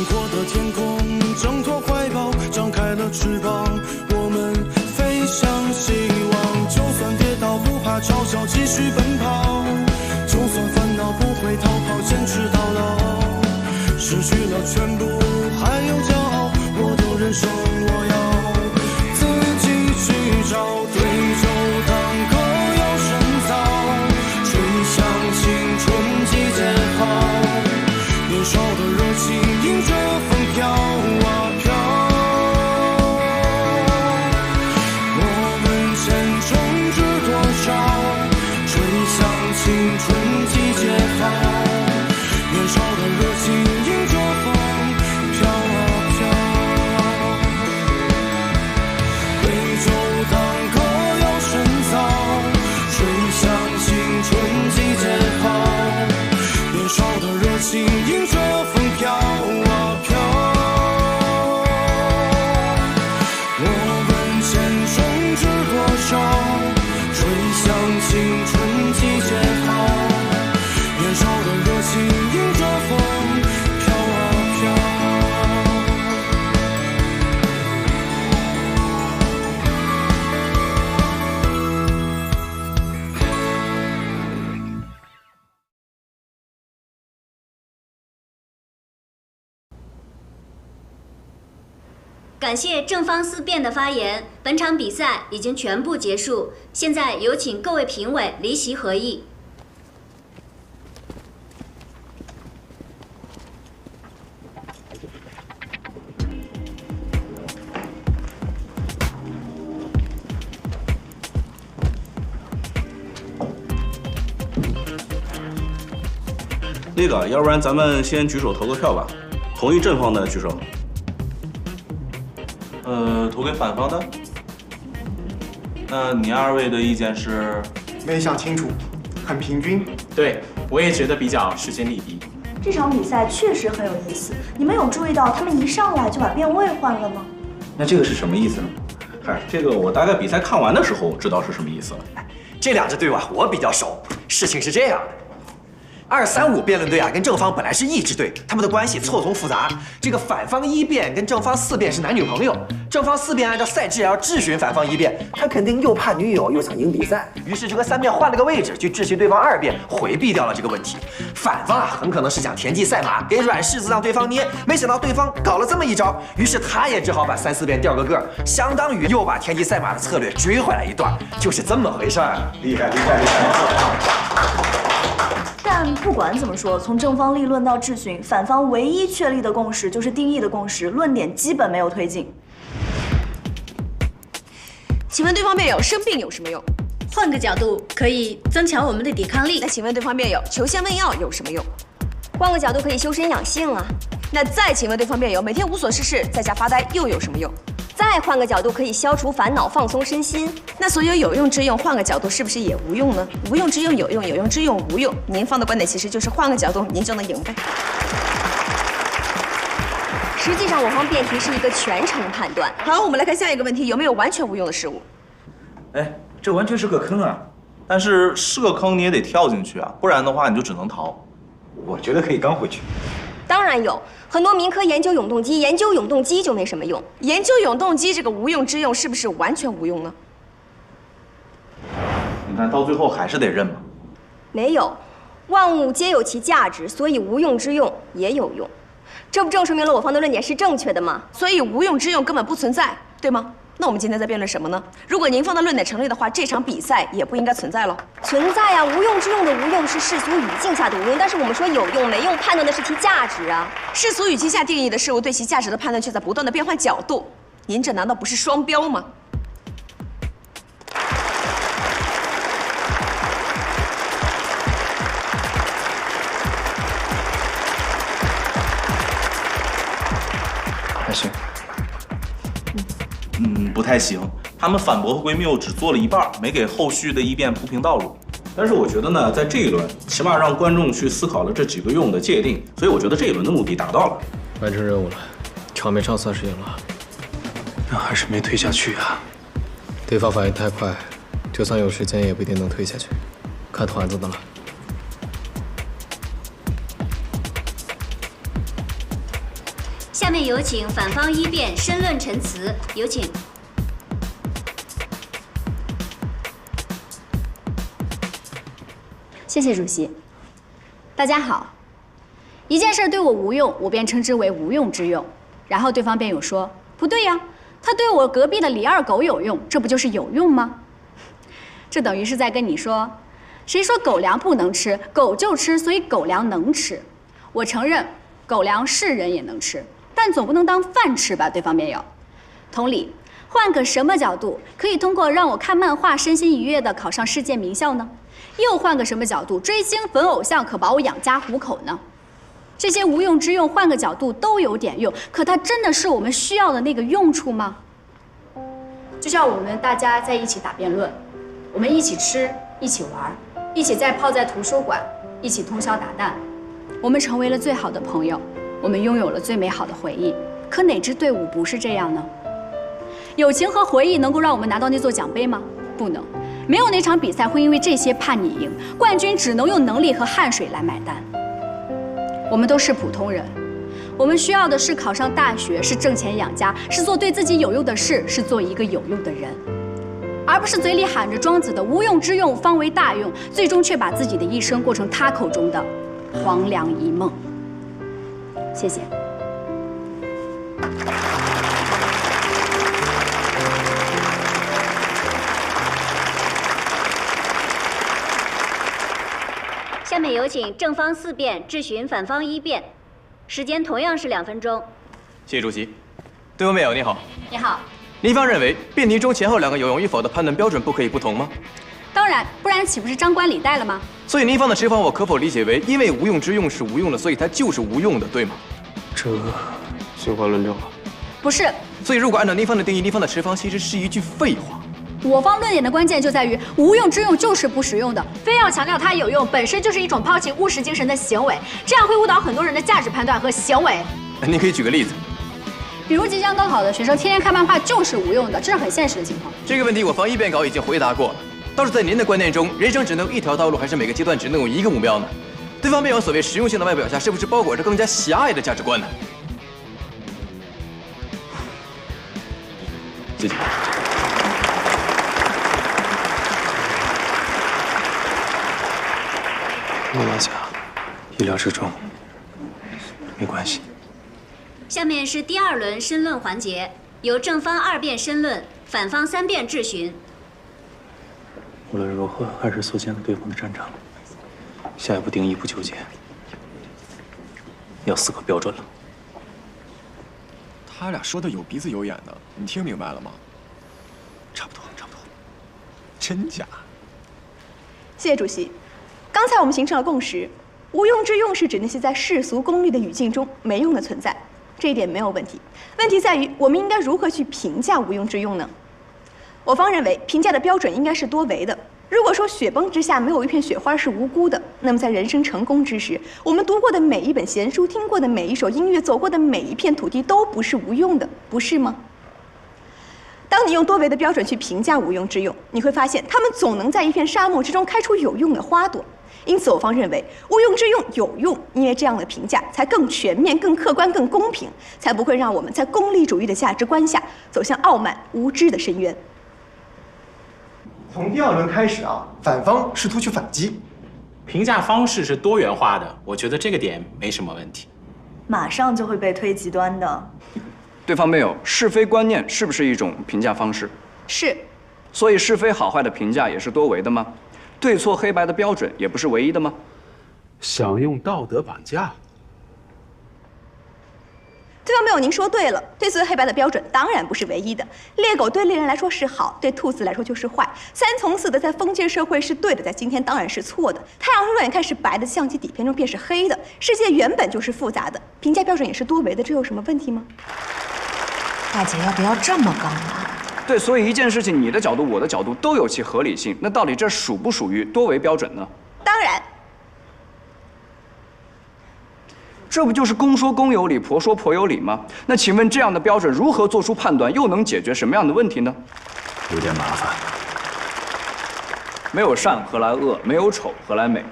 阔的天空，挣脱怀抱，张开了翅膀，我们飞向希望。就算跌倒，不怕嘲笑，继续奔跑。就算烦恼，不会逃跑，坚持到老。失去了全部，还有骄傲。我的人生，我要自己去找。对酒当歌，要深造，吹响青春季节号。年少的热情迎着风飘啊飘，我们前程知多少？吹响青春季节号，年少的热情迎着风飘啊飘。对酒当歌要深造，吹响青春季节号，年少的热情迎着风飘啊飘，我们前程知多少？吹响青春季节号，年少的热情迎着风飘啊飘。感谢正方四辩的发言，本场比赛已经全部结束。现在有请各位评委离席合议。那个，要不然咱们先举手投个票吧。同意正方的举手。投给反方的。那你二位的意见是？没想清楚，很平均。对，我也觉得比较势均力敌。这场比赛确实很有意思，你们有注意到他们一上来就把辩位换了吗？那这个是什么意思呢？嗨，这个我大概比赛看完的时候知道是什么意思了。这两支队伍我比较熟，事情是这样的。235辩论队跟正方本来是一支队，他们的关系错综复杂。这个反方一辩跟正方四辩是男女朋友，正方四辩按照赛制要质询反方一辩，他肯定又怕女友又想赢比赛，于是这个三辩换了个位置去质询对方二辩，回避掉了这个问题。反方很可能是想田忌赛马，给软柿子让对方捏，没想到对方搞了这么一招，于是他也只好把3、4辩调个个，相当于又把田忌赛马的策略追回来一段，就是这么回事儿。厉害厉害厉害！但不管怎么说，从正方立论到质询，反方唯一确立的共识就是定义的共识，论点基本没有推进。请问对方辩友，生病有什么用？换个角度，可以增强我们的抵抗力。那请问对方辩友，求仙问药有什么用？换个角度可以修身养性啊。那再请问对方辩友，每天无所事事，在家发呆又有什么用？再换个角度可以消除烦恼，放松身心。那所有有用之用，换个角度是不是也无用呢？无用之用有用，有用之用无用。您方的观点其实就是换个角度，您就能赢呗。实际上，我方辩题是一个全程判断。好，我们来看下一个问题，有没有完全无用的事物？哎，这完全是个坑啊！但是是个坑，你也得跳进去啊，不然的话你就只能逃。我觉得可以刚回去。当然有，很多民科研究永动机，研究永动机就没什么用。研究永动机这个无用之用，是不是完全无用呢？你看到最后还是得认嘛。没有，万物皆有其价值，所以无用之用也有用。这不正说明了我方的论点是正确的吗？所以无用之用根本不存在，对吗？那我们今天在辩论什么呢？如果您方的论点成立的话，这场比赛也不应该存在了。存在啊，无用之用的无用是世俗语境下的无用，但是我们说有用没用，判断的是其价值啊。世俗语境下定义的事物，对其价值的判断却在不断的变换角度。您这难道不是双标吗？还行。不太行。他们反驳和归谬只做了一半，没给后续的一辩铺平道路。但是我觉得呢，在这一轮起码让观众去思考了这几个用的界定，所以我觉得这一轮的目的达到了，完成任务了，场面上算是赢了。那还是没推下去啊！对方反应太快，就算有时间也不一定能推下去，看团子的了。下面有请反方一辩申论陈词，有请。谢谢主席。大家好，一件事对我无用，我便称之为无用之用。然后对方辩友说：“不对呀，他对我隔壁的李二狗有用，这不就是有用吗？”这等于是在跟你说，谁说狗粮不能吃，狗就吃，所以狗粮能吃。我承认，狗粮是人也能吃，但总不能当饭吃吧？对方辩友。同理，换个什么角度，可以通过让我看漫画身心愉悦地考上世界名校呢？又换个什么角度，追星粉偶像可把我养家糊口呢？这些无用之用，换个角度都有点用，可它真的是我们需要的那个用处吗？就像我们大家在一起打辩论，我们一起吃，一起玩，一起泡在图书馆，一起通宵达旦，我们成为了最好的朋友，我们拥有了最美好的回忆。可哪支队伍不是这样呢？友情和回忆能够让我们拿到那座奖杯吗？不能。没有哪场比赛会因为这些判你赢，冠军只能用能力和汗水来买单。我们都是普通人，我们需要的是考上大学，是挣钱养家，是做对自己有用的事，是做一个有用的人，而不是嘴里喊着庄子的无用之用方为大用，最终却把自己的一生过成他口中的黄粱一梦。谢谢。下面有请正方4辩质询反方1辩，时间同样是2分钟。谢谢主席。对方辩友你好。你好。您方认为辩题中前后2个有用与否的判断标准不可以不同吗？当然，不然岂不是张冠李戴了吗？所以您方的持方我可否理解为，因为无用之用是无用的，所以它就是无用的，对吗？这进化论证了。不是。所以如果按照您方的定义，您方的持方其实是一句废话。我方论点的关键就在于无用之用就是不实用的，非要强调它有用，本身就是一种抛弃务实精神的行为，这样会误导很多人的价值判断和行为。您可以举个例子，比如即将高考的学生天天看漫画就是无用的，这是很现实的情况。这个问题我方1辩稿已经回答过了。倒是在您的观念中，人生只能有一条道路，还是每个阶段只能有一个目标呢？对方辩友所谓实用性的外表下，是不是包裹着更加狭隘的价值观呢？谢谢。莫拉甲，意料之中，没关系。下面是第2轮申论环节，由正方2辩申论，反方3辩质询。无论如何，还是组建了对方的战场。下一步定义不纠结，要思考标准了。他俩说的有鼻子有眼的，你听明白了吗？差不多，差不多。真假？谢谢主席。刚才我们形成了共识，无用之用是指那些在世俗功利的语境中没用的存在，这一点没有问题。问题在于我们应该如何去评价无用之用呢？我方认为评价的标准应该是多维的。如果说雪崩之下没有一片雪花是无辜的，那么在人生成功之时，我们读过的每一本闲书、听过的每一首音乐、走过的每一片土地都不是无用的，不是吗？当你用多维的标准去评价无用之用，你会发现它们总能在一片沙漠之中开出有用的花朵。因此，我方认为无用之用有用，因为这样的评价才更全面、更客观、更公平，才不会让我们在功利主义的价值观下走向傲慢无知的深渊。从第2轮开始啊，反方试图去反击，评价方式是多元化的，我觉得这个点没什么问题。马上就会被推极端的。对方辩友，是非观念是不是一种评价方式？是。所以是非好坏的评价也是多维的吗？对错黑白的标准也不是唯一的吗？想用道德绑架？对方辩友，您说对了，对错黑白的标准当然不是唯一的。猎狗对猎人来说是好，对兔子来说就是坏。3从4的在封建社会是对的，在今天当然是错的。太阳肉眼看是白的，相机底片中便是黑的。世界原本就是复杂的，评价标准也是多维的，这有什么问题吗？大姐要不要这么刚啊？对，所以一件事情，你的角度、我的角度都有其合理性，那到底这属不属于多维标准呢？当然。这不就是公说公有理，婆说婆有理吗？那请问这样的标准如何做出判断，又能解决什么样的问题呢？有点麻烦。没有善何来恶？没有丑何来美？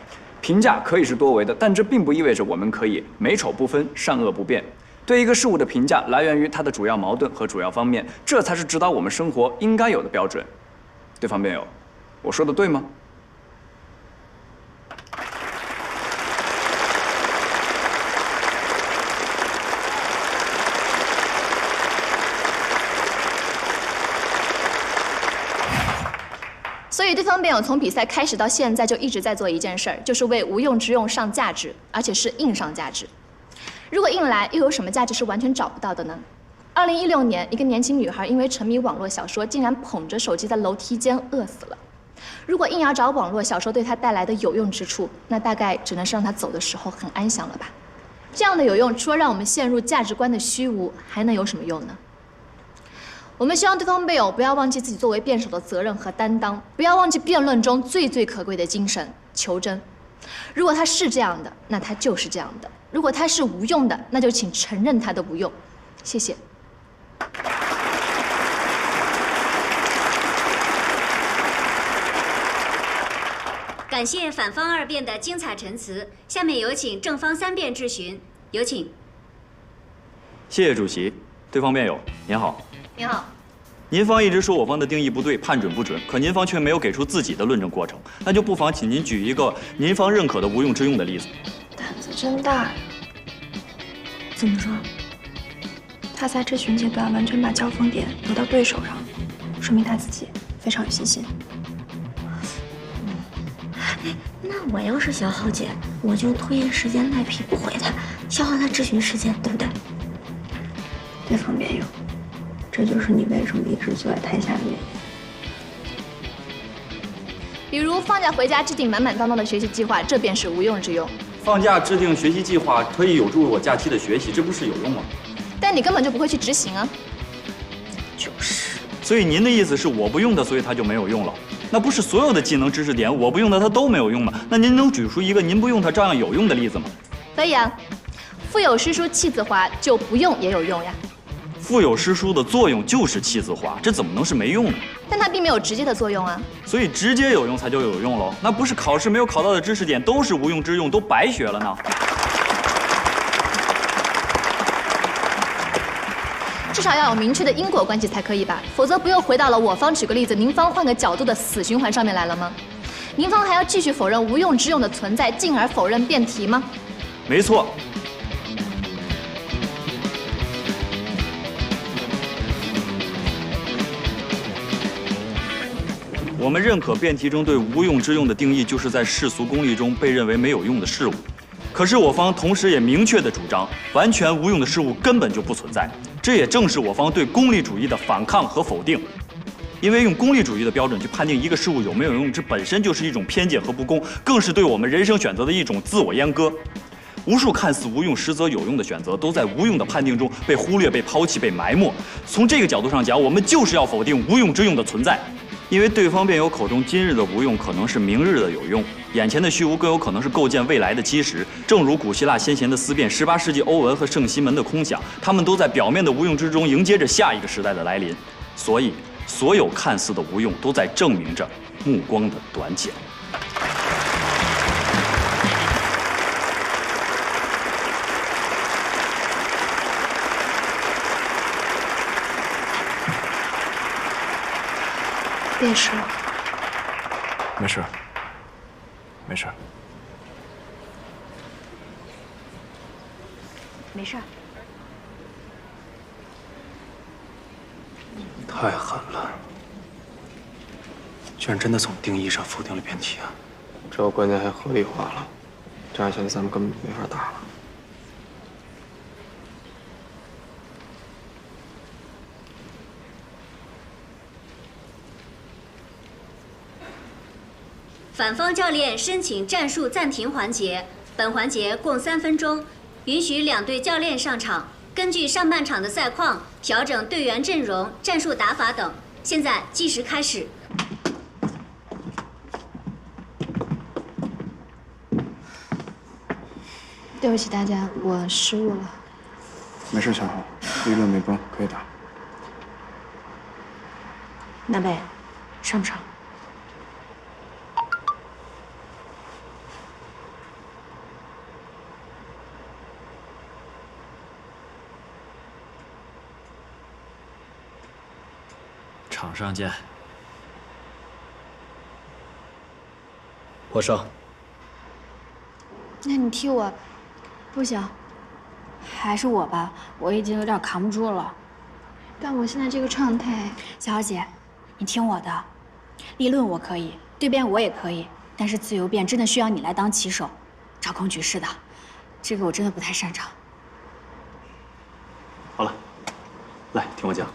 评价可以是多维的，但这并不意味着我们可以美丑不分、善恶不辨。对一个事物的评价来源于它的主要矛盾和主要方面，这才是指导我们生活应该有的标准。对方辩友，我说的对吗？所以对方辩友从比赛开始到现在就一直在做一件事儿，就是为无用之用上价值，而且是硬上价值。如果硬来，又有什么价值是完全找不到的呢？2016年，一个年轻女孩因为沉迷网络小说，竟然捧着手机在楼梯间饿死了。如果硬要找网络小说对她带来的有用之处，那大概只能是让她走的时候很安详了吧。这样的有用，除了让我们陷入价值观的虚无，还能有什么用呢？我们希望对方辩友不要忘记自己作为辩手的责任和担当，不要忘记辩论中最可贵的精神——求真。如果他是这样的，那他就是这样的；如果他是无用的，那就请承认他的无用。谢谢。感谢反方二辩的精彩陈词，下面有请正方三辩质询，有请。谢谢主席。对方辩友，您好。您好。您方一直说我方的定义不对，判准不准，可您方却没有给出自己的论证过程，那就不妨请您举一个您方认可的无用之用的例子。胆子真大呀！怎么说？他在质询阶段完全把交锋点留到对手上，说明他自己非常有信心。那我要是小浩姐，我就拖延时间赖皮不回他，消耗他质询时间，对不对？对方辩友，这就是你为什么一直坐在台下的原因。比如放假回家制定满满当当的学习计划，这便是无用之用。放假制定学习计划可以有助我假期的学习，这不是有用吗？但你根本就不会去执行啊。就是。所以您的意思是我不用它，所以它就没有用了？那不是所有的技能知识点我不用它，它都没有用吗？那您能举出一个您不用它照样有用的例子吗？可以啊，腹有诗书气自华，就不用也有用呀。腹有诗书的作用就是气自华，这怎么能是没用呢？但它并没有直接的作用啊。所以直接有用才就有用喽？那不是考试没有考到的知识点都是无用之用，都白学了呢？至少要有明确的因果关系才可以吧，否则不又回到了我方举个例子，您方换个角度的死循环上面来了吗？您方还要继续否认无用之用的存在，进而否认辩题吗？没错。我们认可辩题中对无用之用的定义，就是在世俗功利中被认为没有用的事物。可是我方同时也明确地主张，完全无用的事物根本就不存在。这也正是我方对功利主义的反抗和否定。因为用功利主义的标准去判定一个事物有没有用，这本身就是一种偏见和不公，更是对我们人生选择的一种自我阉割。无数看似无用实则有用的选择，都在无用的判定中被忽略、被抛弃、被埋没。从这个角度上讲，我们就是要否定无用之用的存在。因为对方辩友口中今日的无用，可能是明日的有用；眼前的虚无，更有可能是构建未来的基石。正如古希腊先贤的思辨，18世纪欧文和圣西门的空想，他们都在表面的无用之中迎接着下一个时代的来临。所以，所有看似的无用，都在证明着目光的短浅。别说，没事，没事，没事。太狠了，居然真的从定义上否定了辩题啊！这关键还合理化了，这样下去咱们根本没法打了。反方教练申请战术暂停环节，本环节共3分钟，允许2队教练上场，根据上半场的赛况调整队员阵容、战术打法等。现在计时开始。对不起大家，我失误了。没事，小豪，理论没崩，可以打。南北，上不上？场上见。我上。那你替我，不行，还是我吧，我已经有点扛不住了。但我现在这个状态，小姐，你听我的，立论我可以，对辩我也可以，但是自由辩真的需要你来当旗手，掌控局势的，这个我真的不太擅长。好了，来听我讲，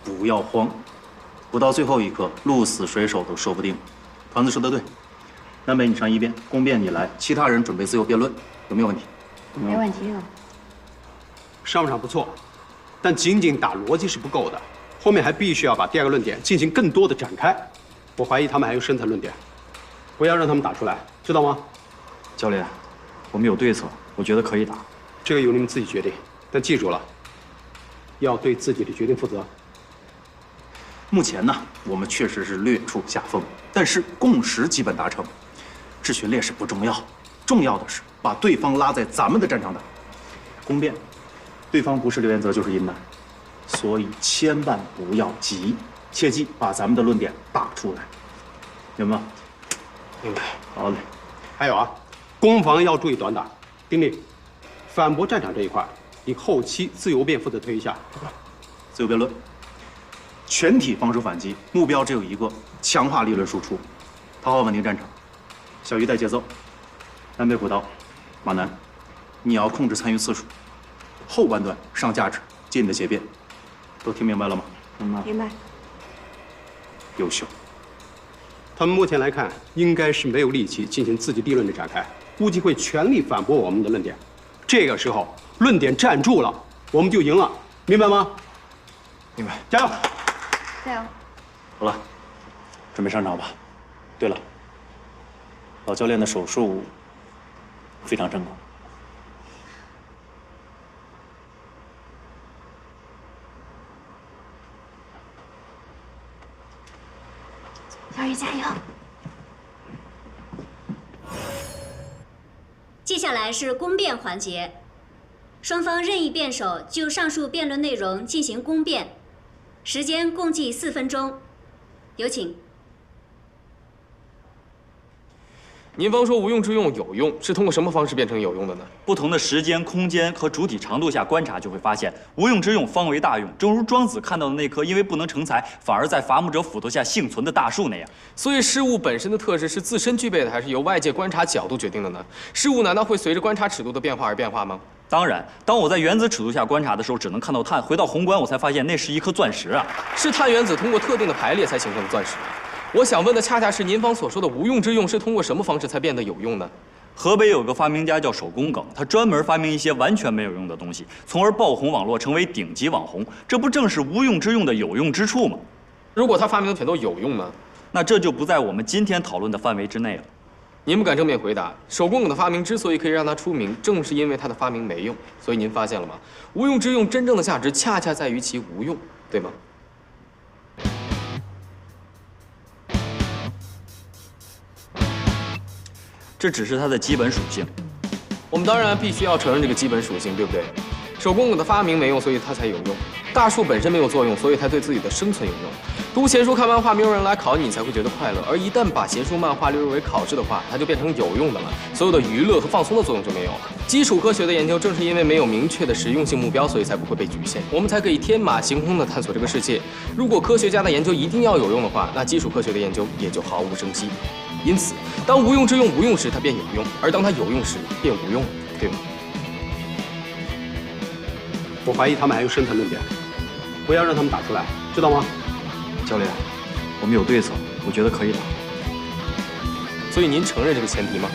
不要慌，不到最后一刻，鹿死谁手都说不定。团子说的对，南北你上一辩，公辩你来，其他人准备自由辩论，有没有问题？没问题。上场不错，但仅仅打逻辑是不够的，后面还必须要把第二个论点进行更多的展开。我怀疑他们还有深层论点，不要让他们打出来，知道吗？教练，我们有对策，我觉得可以打。这个由你们自己决定，但记住了，要对自己的决定负责。目前呢，我们确实是略处下风，但是共识基本达成。质询劣势不重要，重要的是把对方拉在咱们的战场打。公辩，对方不是刘元泽就是殷楠，所以千万不要急，切记把咱们的论点打出来，明白吗？明白。好嘞。还有啊，攻防要注意短打。丁力，反驳战场这一块，你后期自由辩负责推一下。自由辩论。全体防守反击，目标只有一个：强化理论输出，讨好稳定战场。小鱼带节奏，南北虎刀，马南，你要控制参与次数。后半段上价值，接你的结辩，都听明白了吗？明白。优秀。他们目前来看，应该是没有力气进行自己立论的展开，估计会全力反驳我们的论点。这个时候，论点站住了，我们就赢了，明白吗？明白。加油！加油！好了，准备上场吧。对了，老教练的手术非常成功。小雨加油！接下来是公辩环节，双方任意辩手就上述辩论内容进行公辩，时间共计4分钟，有请。您方说无用之用有用，是通过什么方式变成有用的呢？不同的时间、空间和主体长度下观察，就会发现无用之用方为大用，正如庄子看到的那棵因为不能成材，反而在伐木者斧头下幸存的大树那样。所以事物本身的特质是自身具备的，还是由外界观察角度决定的呢？事物难道会随着观察尺度的变化而变化吗？当然，当我在原子尺度下观察的时候，只能看到碳；回到宏观，我才发现那是一颗钻石啊！是碳原子通过特定的排列才形成的钻石。我想问的恰恰是您方所说的无用之用是通过什么方式才变得有用呢？河北有个发明家叫手工梗，他专门发明一些完全没有用的东西，从而爆红网络，成为顶级网红。这不正是无用之用的有用之处吗？如果他发明的全都有用呢？那这就不在我们今天讨论的范围之内了。您不敢正面回答。手工梗的发明之所以可以让他出名，正是因为他的发明没用。所以您发现了吗？无用之用真正的价值恰恰在于其无用，对吗？这只是它的基本属性。我们当然必须要承认这个基本属性，对不对？手工梗的发明没用，所以它才有用；大树本身没有作用，所以它对自己的生存有用。读闲书、看漫画，没有人来考你，你才会觉得快乐。而一旦把闲书、漫画列入为考试的话，它就变成有用的了，所有的娱乐和放松的作用就没有了。基础科学的研究正是因为没有明确的实用性目标，所以才不会被局限，我们才可以天马行空地探索这个世界。如果科学家的研究一定要有用的话，那基础科学的研究也就毫无生机。因此，当无用之用无用时，它便有用；而当它有用时，便无用，对吗？我怀疑他们还有深层论点，不要让他们打出来，知道吗？教练，我们有对策，我觉得可以打。所以您承认这个前提吗？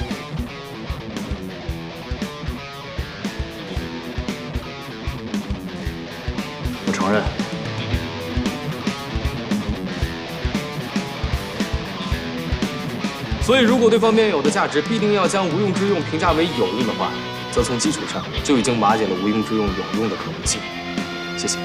我承认。所以，如果对方辩友的价值必定要将无用之用评价为有用的话，则从基础上就已经瓦解了无用之用有用的可能性。谢谢。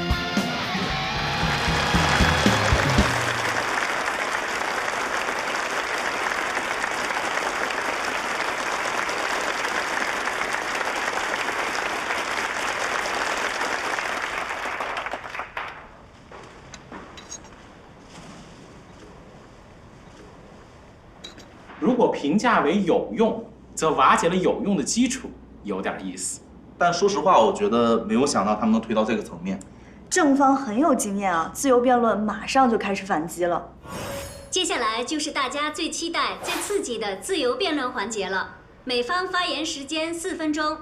如果评价为有用，则瓦解了有用的基础，有点意思。但说实话，我觉得没有想到他们能推到这个层面。正方很有经验啊，自由辩论马上就开始反击了。接下来就是大家最期待、最刺激的自由辩论环节了。每方发言时间4分钟，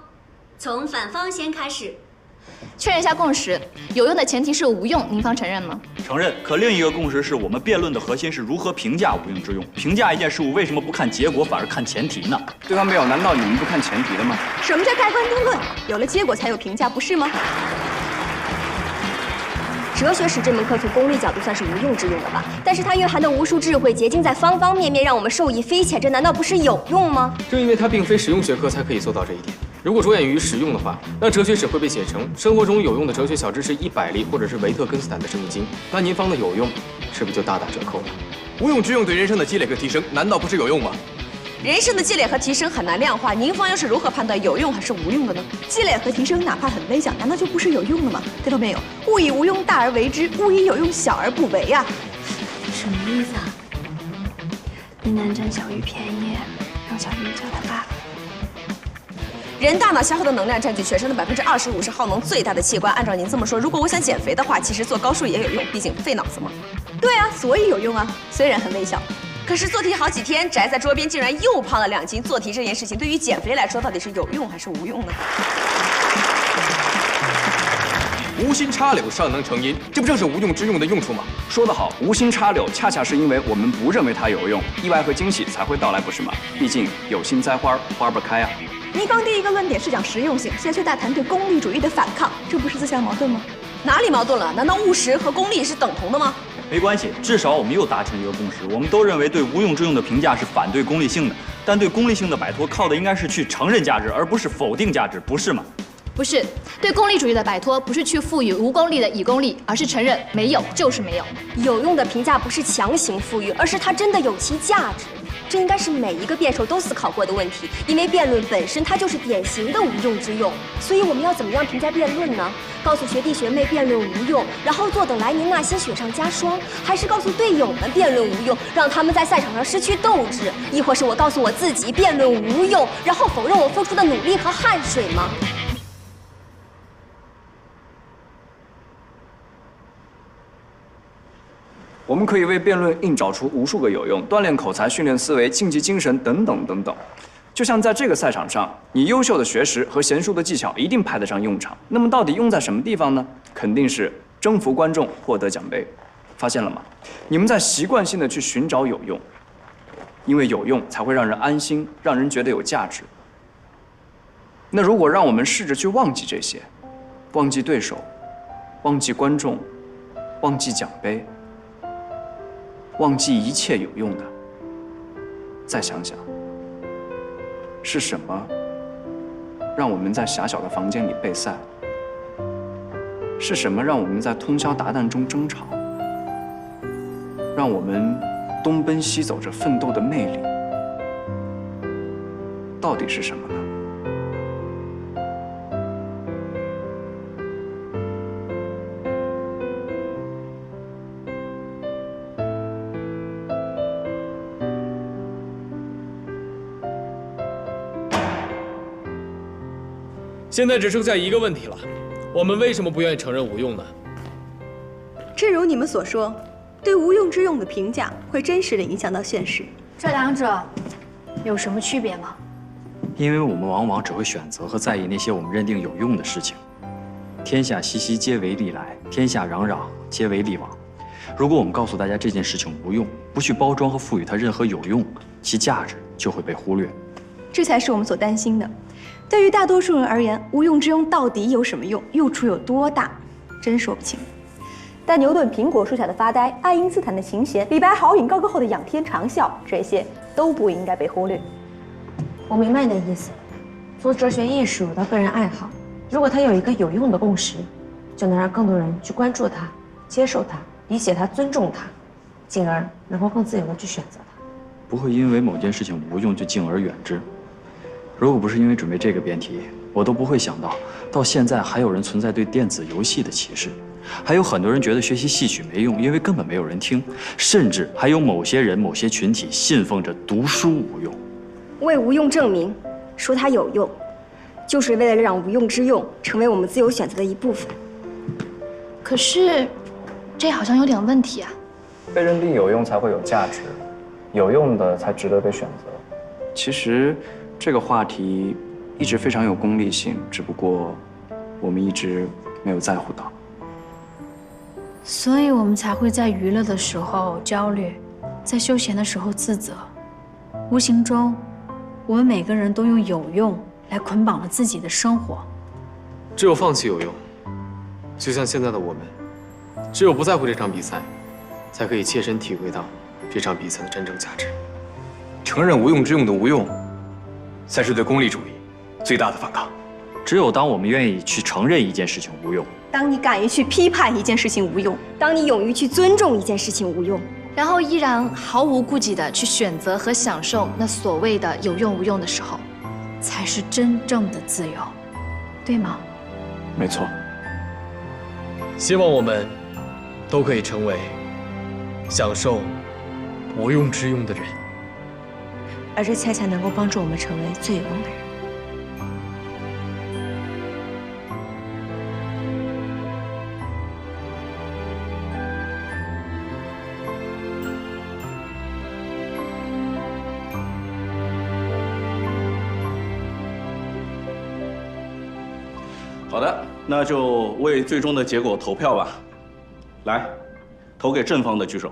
从反方先开始。确认一下共识，有用的前提是无用，您方承认吗？承认。可另一个共识是我们辩论的核心是如何评价无用之用。评价一件事物，为什么不看结果，反而看前提呢？对方没有，难道你们不看前提的吗？什么叫盖棺定论？有了结果才有评价，不是吗？哲学史这门课从功利角度算是无用之用的吧，但是它蕴含的无数智慧结晶在方方面面，让我们受益匪浅，这难道不是有用吗？正因为它并非实用学科，才可以做到这一点。如果着眼于实用的话，那哲学史会被写成生活中有用的哲学小知识100例，或者是维特根斯坦的生意经。那您方的有用，是不是就大打折扣了？无用之用对人生的积累和提升，难道不是有用吗？人生的积累和提升很难量化，您方又是如何判断有用还是无用的呢？积累和提升哪怕很微小，难道就不是有用的吗？听到没有？勿以无用大而为之，勿以有用小而不为啊！什么意思啊？你能占小鱼便宜，让小鱼叫他爸爸。人大脑消耗的能量占据全身的25%，是耗能最大的器官。按照您这么说，如果我想减肥的话，其实做高数也有用，毕竟费脑子嘛。对啊，所以有用啊，虽然很微小。可是做题好几天，宅在桌边竟然又胖了2斤。做题这件事情对于减肥来说，到底是有用还是无用呢？无心插柳，尚能成荫，这不正是无用之用的用处吗？说得好，无心插柳，恰恰是因为我们不认为它有用，意外和惊喜才会到来，不是吗？毕竟有心栽花，花不开啊。倪方第一个论点是讲实用性，现在却大谈对功利主义的反抗，这不是自相矛盾吗？哪里矛盾了？难道务实和功利是等同的吗？没关系，至少我们又达成一个共识，我们都认为对无用之用的评价是反对功利性的，但对功利性的摆脱靠的应该是去承认价值，而不是否定价值，不是吗？不是，对功利主义的摆脱不是去赋予无功利的以功利，而是承认没有就是没有。有用的评价不是强行赋予，而是它真的有其价值。这应该是每一个辩手都思考过的问题，因为辩论本身它就是典型的无用之用。所以我们要怎么样评价辩论呢？告诉学弟学妹辩论无用，然后坐等来年那些雪上加霜，还是告诉队友们辩论无用，让他们在赛场上失去斗志？亦或是我告诉我自己辩论无用，然后否认我付出的努力和汗水吗？我们可以为辩论硬找出无数个有用，锻炼口才、训练思维、竞技精神等等等等。就像在这个赛场上，你优秀的学识和娴熟的技巧一定派得上用场。那么到底用在什么地方呢？肯定是征服观众，获得奖杯。发现了吗？你们在习惯性的去寻找有用，因为有用才会让人安心，让人觉得有价值。那如果让我们试着去忘记这些，忘记对手，忘记观众，忘记奖杯，忘记一切有用的，再想想，是什么让我们在狭小的房间里备赛？是什么让我们在通宵达旦中争吵？让我们东奔西走着奋斗的魅力，到底是什么呢？现在只剩下一个问题了，我们为什么不愿意承认无用呢？正如你们所说，对无用之用的评价会真实地影响到现实。这两者有什么区别吗？因为我们往往只会选择和在意那些我们认定有用的事情。天下熙熙，皆为利来；天下攘攘，皆为利往。如果我们告诉大家这件事情无用，不去包装和赋予它任何有用，其价值就会被忽略。这才是我们所担心的。对于大多数人而言，无用之用到底有什么用？用处有多大？真说不清。但牛顿苹果树下的发呆，爱因斯坦的琴弦，李白豪饮高歌后的仰天长啸，这些都不应该被忽略。我明白你的意思。做哲学艺术的个人爱好，如果它有一个有用的共识，就能让更多人去关注它、接受它、理解它、尊重它，进而能够更自由地去选择它。不会因为某件事情无用就敬而远之。如果不是因为准备这个辩题，我都不会想到现在还有人存在对电子游戏的歧视。还有很多人觉得学习戏曲没用，因为根本没有人听，甚至还有某些人、某些群体信奉着读书无用。为无用证明，说它有用，就是为了让无用之用成为我们自由选择的一部分。可是，这好像有点问题啊。被认定有用才会有价值，有用的才值得被选择。其实，这个话题一直非常有功利性，只不过我们一直没有在乎到。所以我们才会在娱乐的时候焦虑，在休闲的时候自责。无形中，我们每个人都用有用来捆绑了自己的生活。只有放弃有用，就像现在的我们，只有不在乎这场比赛，才可以切身体会到这场比赛的真正价值。承认无用之用的无用，才是对功利主义最大的反抗。只有当我们愿意去承认一件事情无用，当你敢于去批判一件事情无用，当你勇于去尊重一件事情无用，然后依然毫无顾忌地去选择和享受那所谓的有用无用的时候，才是真正的自由，对吗？没错。希望我们都可以成为享受无用之用的人，而这恰恰能够帮助我们成为最有用的人。好的，那就为最终的结果投票吧。来，投给正方的举手。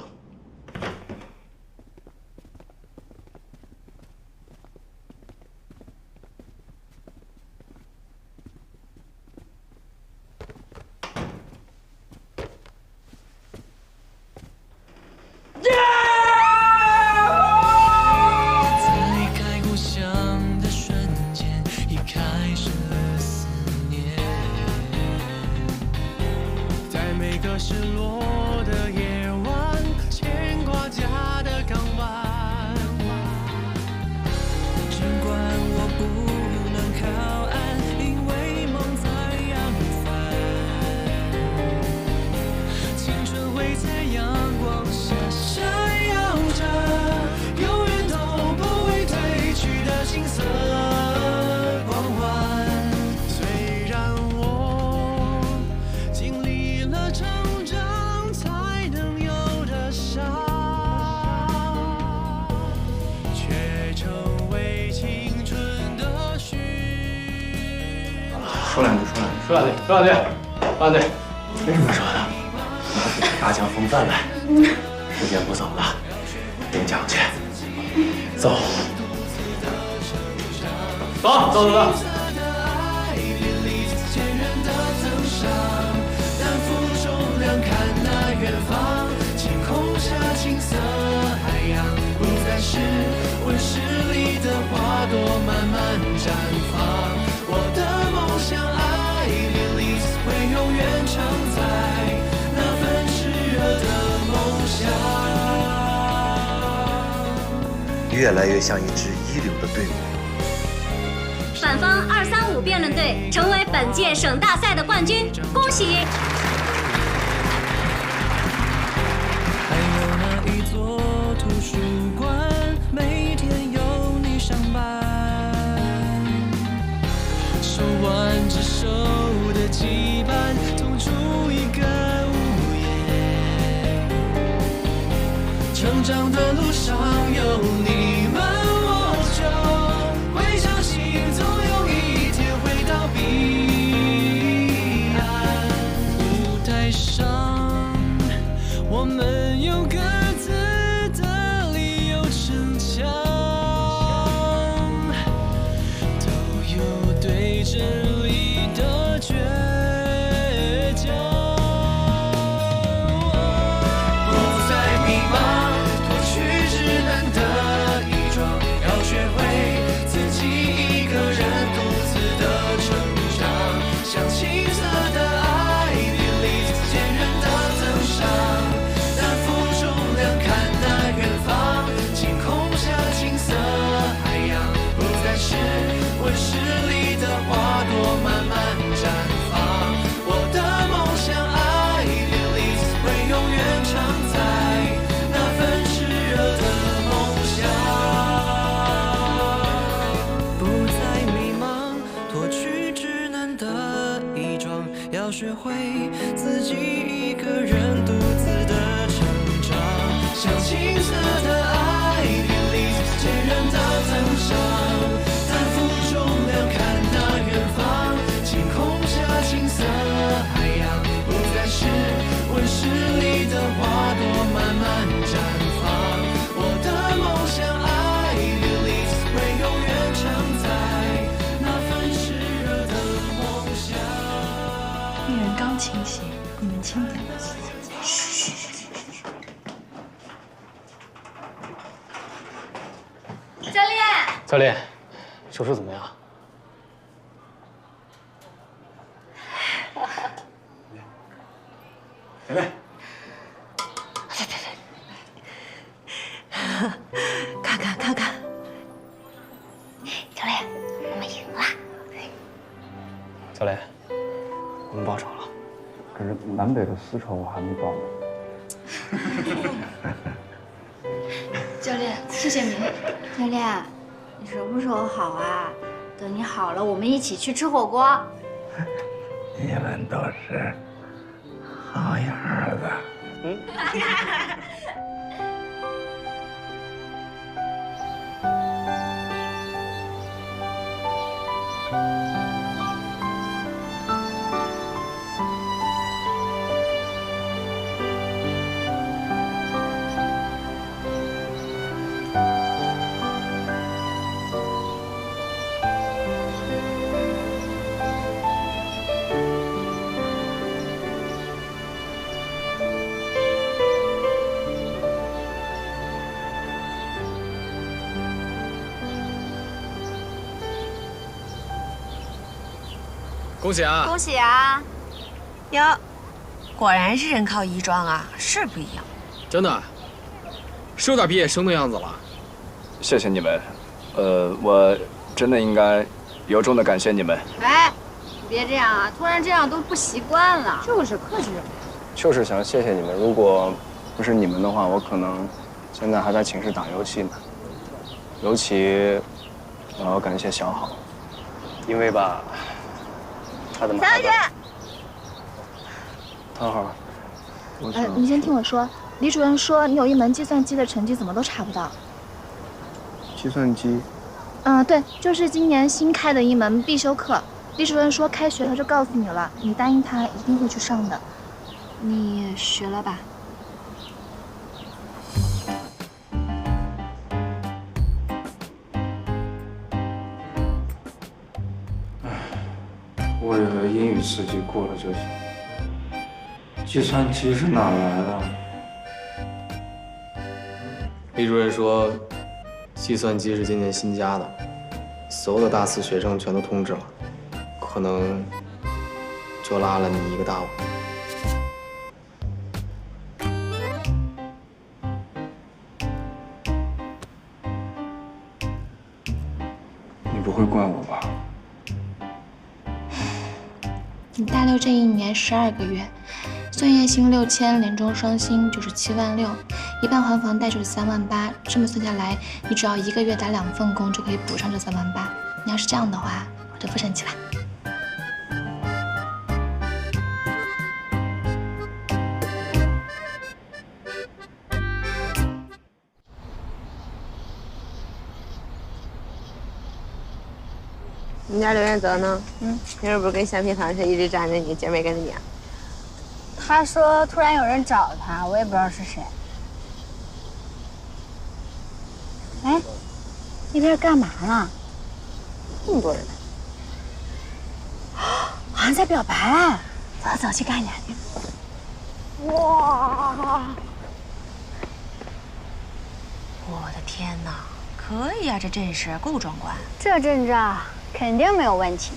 失落的夜晚，牵挂家的港湾。尽管我不能靠岸，因为梦在扬帆。青春会在阳光下闪耀着，永远都不会褪去的金色光环。虽然我经历了成才能有的伤，却成为青春的序。说两句，说两句。没什么说的，大奖封饭来，时间不早了，领奖去。走。远方，天空下青色海洋，不再是温室里的花朵慢慢绽放。我的梦想爱恋里会永远常在，那份炽热的梦想。越来越像一支一流的队伍。反方235辩论队成为本届省大赛的冠军，恭喜！图书馆每天有你上班，手挽着手的羁绊，同住一个屋檐。成长的路上有你们，我就会相信总有一天会到彼岸。舞台上，我们有各自的理要学会自己一个人独自的成长，像青涩的爱遍历坚韧的藤上，担负重量看那远方，晴空下青色海洋，不再是温室里的花朵慢慢绽放。我的梦想爱别离会永远常在那份炽热的梦想。艺人刚清醒，你们轻点。嘘。教练，教练，手术怎么样？妹妹，看看，教练，我们赢了。教练，我们报仇了。可是南北的丝绸我还没报呢。教练，谢谢您。教练，你什么时候好啊？等你好了，我们一起去吃火锅。你们都是好样的。恭喜啊！恭喜啊！哟，果然是人靠衣装啊，是不一样。真的，是有点毕业生的样子了。谢谢你们，我真的应该由衷的感谢你们。哎，你别这样啊，突然这样都不习惯了。就是客气。就是想谢谢你们，如果不是你们的话，我可能现在还在寝室打游戏呢。尤其我要感谢小好，因为吧，他的小姐，唐好，我想你先听我说，李主任说你有一门计算机的成绩怎么都查不到。计算机。对，就是今年新开的一门必修课。李主任说开学他就告诉你了，你答应他一定会去上的。你学了吧？我以为英语四级过了就行。计算机是哪来的？李主任说，计算机是今年新加的，所有的大四学生全都通知了，可能就拉了你一个大我。你不会怪我吧？你大六这一年12个月，算月薪6000，年终双薪就是76000，一半还房贷就是38000。这么算下来，你只要1个月打2份工就可以补上这38000。你要是这样的话，我就不生气了。你家刘彦泽呢？平时不是跟橡皮糖似的一直粘着你，今儿没跟着你啊？他说突然有人找他，我也不知道是谁。哎，那边干嘛呢？这么多人，好像在表白。走走，去看一眼。哇！我的天哪，可以啊，这阵势够壮观。这阵仗肯定没有问题。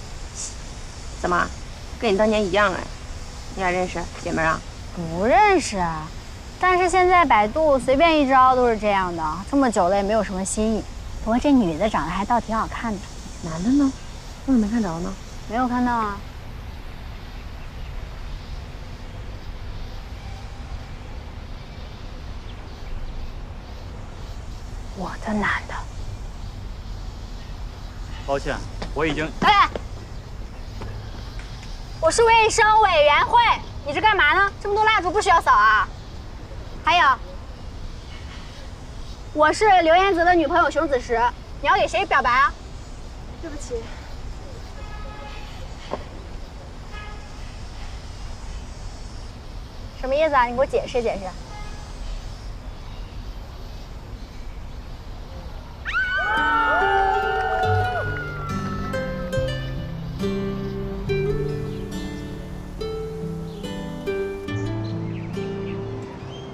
怎么，跟你当年一样哎？你俩认识姐妹啊？不认识，但是现在百度随便一招都是这样的，这么久了也没有什么新意。不过这女的长得还倒挺好看的。男的呢？我怎么没看着呢？没有看到啊。我的男的。抱歉，我已经。哎，我我是卫生委员会，你这干嘛呢？这么多蜡烛不需要扫啊？还有，我是刘彦泽的女朋友熊子石，你要给谁表白啊？对不起。什么意思啊？你给我解释解释。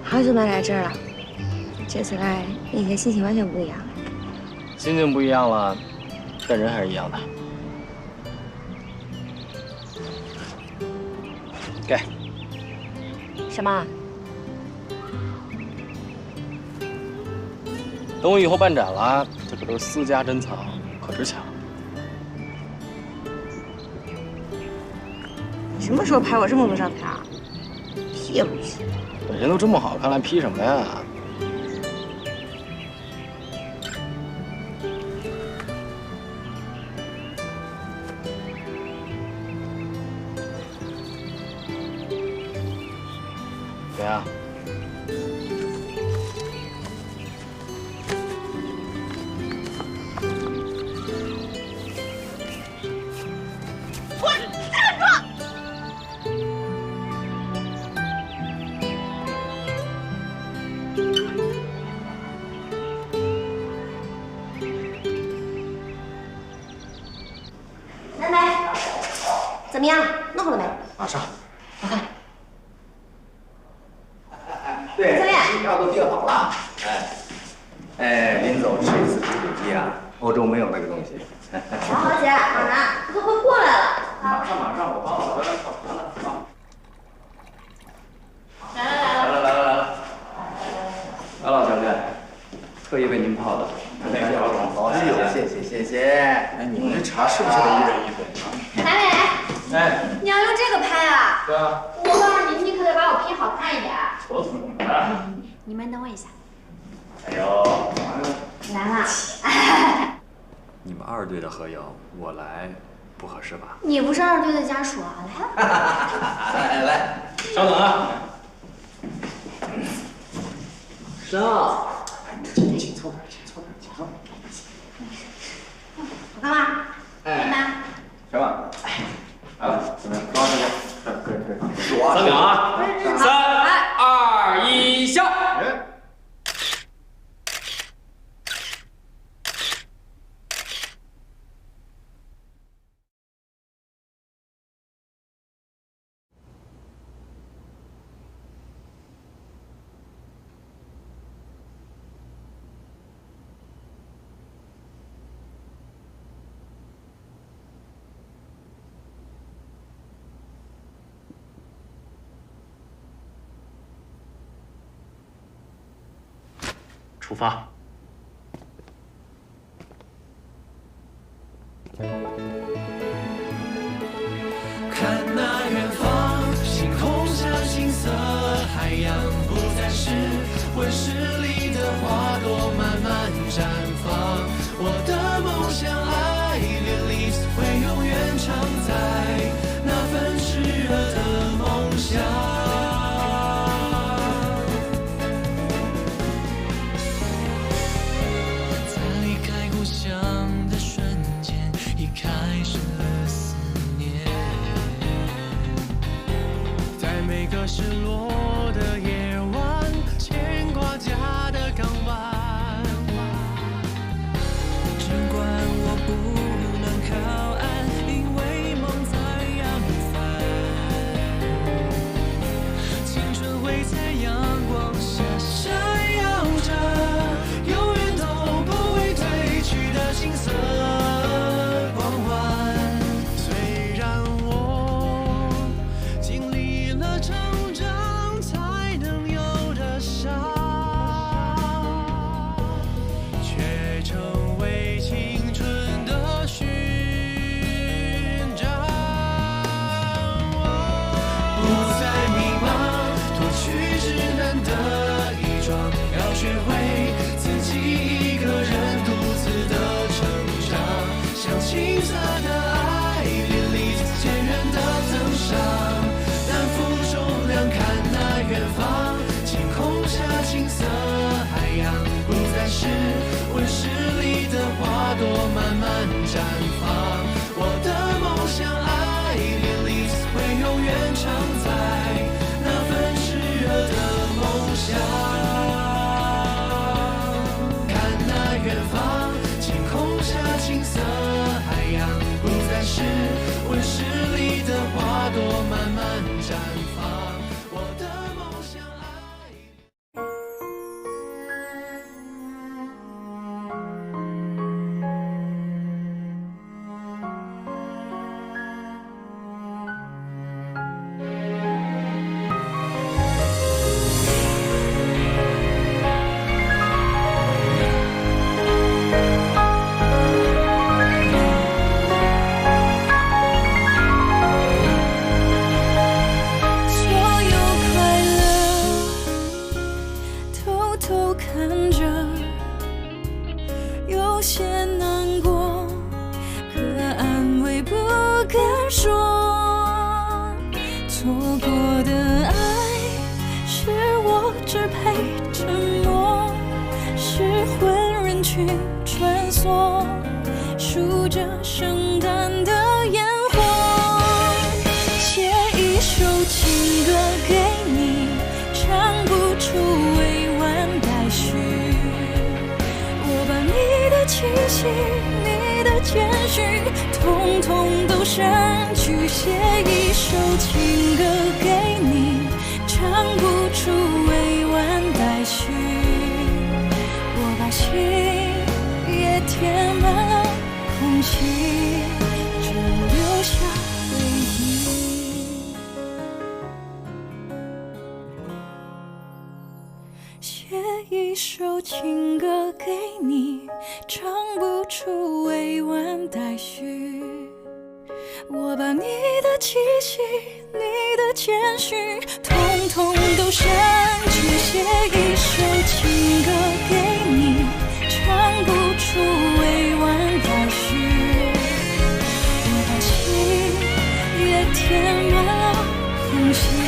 好久没来这儿了，这次来跟以前心情完全不一样了。心情不一样了，但人还是一样的。给。什么？等我以后办展了，这可都是私家珍藏，可值钱了。你什么时候拍过这么多照片啊？P 也不 P。本身都这么好看了，P什么呀？给啊！滚！站住！奶奶，怎么样？弄好了没？马上。对，机票都订好了。临走吃一次猪肚鸡啊，欧洲没有那个东西。好，姐，好拿，都快过来了。马上，我帮我回来烤盘了啊。来老小姐，特意为您泡的。哎呦，谢谢。哎，你们这茶是不是得一人一杯啊？南美，哎，你要用这个拍啊？对啊。我告诉你，你可得把我 P 好看一点。我怎么了？你们等我一下。哎呦，来了。你们2队的合影，我来不合适吧？你不是2队的家属啊？来，稍等啊。上。请凑点。好看吗？哎，什么？来了，怎么样？多长时间？可以。3秒啊！3、2、1，笑。出发。看那远方，星空像金色海洋，不再是温室里的花朵慢慢绽放。我的梦想 I believe 会永远常在那份炽热的梦想。失落的夜晚，牵挂家的港湾。尽管我不能靠岸，因为梦在扬帆。青春会在阳光下闪耀着，永远都不会褪去的金色光环。虽然我经历了成才能有的伤，却成为青春的勋章。不再迷茫，脱去直男的衣装，要学会自己一个人独自的成长。像青涩的爱，淋漓坚韧的增上。慢慢绽放。我的梦想数着圣诞的烟火，写一首情歌给你，唱不出委婉待续。我把你的气息、你的谦虚，统统都删去，写一首情歌给你，唱不出委婉待续。我把心也填满了空气，只留下回忆。写一首情歌给你，唱不出委婉待续。我把你的气息、你的谦虚，统统都删去，写一首情歌给你，唱不出委婉待续。我把心也填满了空隙。